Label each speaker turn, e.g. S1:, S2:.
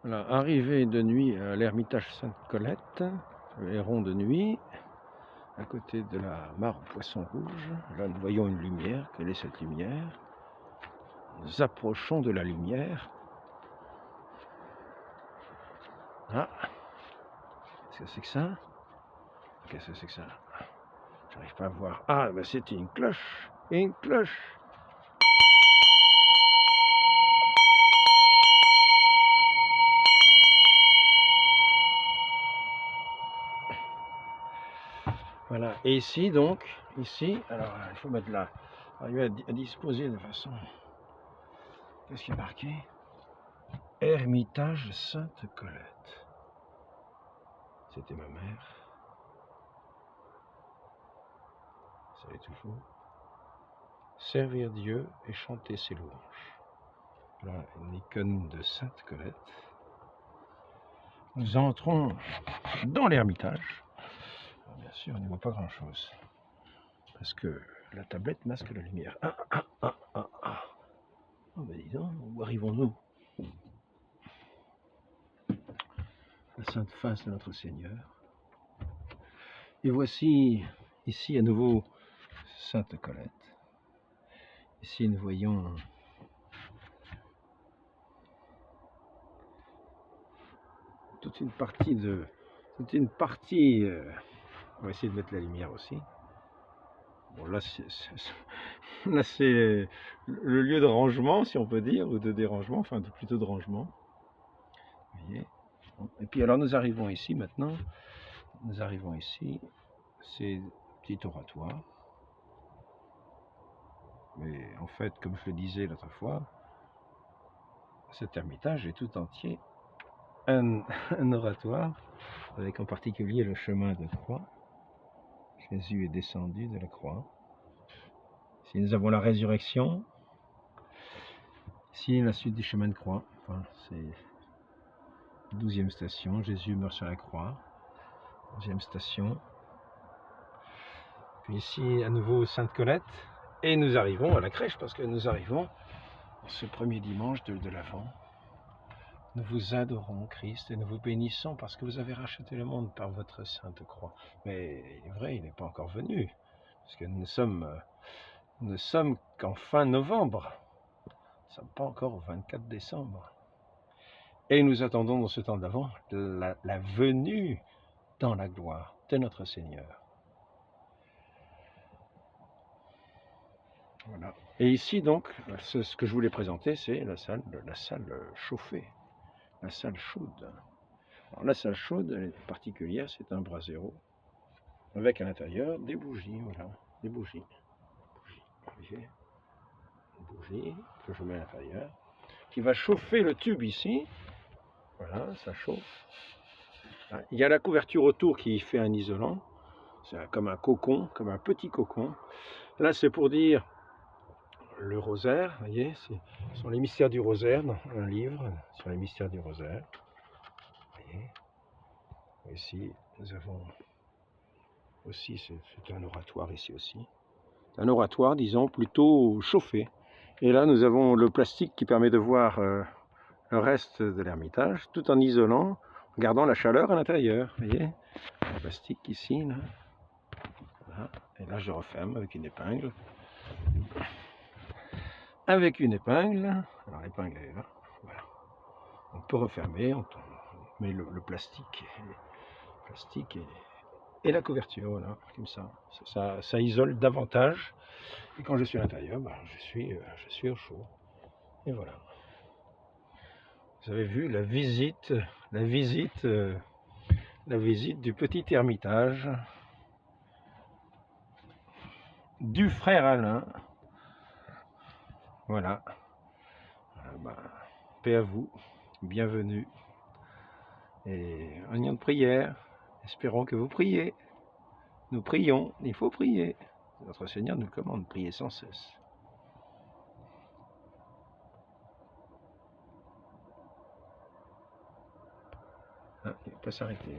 S1: Voilà, arrivée de nuit à l'ermitage Sainte-Colette, le héron de nuit, à côté de la mare au poisson rouge. Là, nous voyons une lumière. Quelle est cette lumière? Nous approchons de la lumière. Ah, qu'est-ce que c'est que ça? Qu'est-ce que c'est que ça? J'arrive pas à voir. Ah, ben c'était une cloche. Une cloche. Voilà. Et ici, donc, ici, alors il faut mettre là, arriver à disposer de façon. Qu'est-ce qui est marqué? Ermitage Sainte-Colette. C'était ma mère. Ça est tout faux. Servir Dieu et chanter ses louanges. Là, une icône de Sainte-Colette. Nous entrons dans l'ermitage. Bien sûr, on n'y voit pas grand-chose. Parce que la tablette masque la lumière. Oh ben dis donc, où arrivons-nous? La sainte face de notre Seigneur. Et voici ici à nouveau Sainte-Colette. Ici nous voyons toute une partie on va essayer de mettre la lumière aussi. Bon, là c'est le lieu de rangement, si on peut dire, ou de dérangement, enfin plutôt de rangement. Vous voyez. Et puis alors nous arrivons ici maintenant. Nous arrivons ici. C'est un petit oratoire. Mais en fait, comme je le disais l'autre fois, cet ermitage est tout entier un oratoire, avec en particulier le chemin de croix. Jésus est descendu de la croix. Ici nous avons la résurrection. Ici la suite du chemin de croix. Enfin, c'est 12e station. Jésus meurt sur la croix. 11e station. Puis ici à nouveau Sainte-Colette. Et nous arrivons à la crèche parce que nous arrivons ce premier dimanche de l'Avent. Nous vous adorons, Christ, et nous vous bénissons parce que vous avez racheté le monde par votre sainte croix. Mais il est vrai, il n'est pas encore venu, parce que nous ne sommes qu'en fin novembre. Nous ne sommes pas encore au 24 décembre. Et nous attendons dans ce temps d'avant la venue dans la gloire de notre Seigneur. Voilà. Et ici donc, ce que je voulais présenter, c'est la salle chauffée, la salle chaude. Alors, la salle chaude, elle est particulière, c'est un brasero avec à l'intérieur des bougies, voilà, des bougies. Une bougie que je mets à l'intérieur, qui va chauffer le tube ici. Voilà, ça chauffe. Il y a la couverture autour qui fait un isolant. C'est comme un cocon, comme un petit cocon. Là, c'est pour dire le rosaire, vous voyez, ce sont les mystères du rosaire, dans un livre sur les mystères du rosaire. Vous voyez. Ici, nous avons aussi, c'est un oratoire ici aussi. Un oratoire, disons, plutôt chauffé. Et là, nous avons le plastique qui permet de voir le reste de l'ermitage, tout en isolant, en gardant la chaleur à l'intérieur. Vous voyez, le plastique ici, là. Voilà. Et là, je referme avec une épingle. Avec une épingle. Alors, l'épingle est là. Voilà. On peut refermer, on met le plastique et la couverture, voilà, comme ça. Ça isole davantage. Et quand je suis à l'intérieur, ben, je suis au chaud. Et voilà. Vous avez vu la visite du petit ermitage du frère Alain. Voilà. Paix à vous, bienvenue. Et un lien de prière. Espérons que vous priez. Nous prions, il faut prier. Notre Seigneur nous commande de prier sans cesse. Ah, il ne peut pas s'arrêter.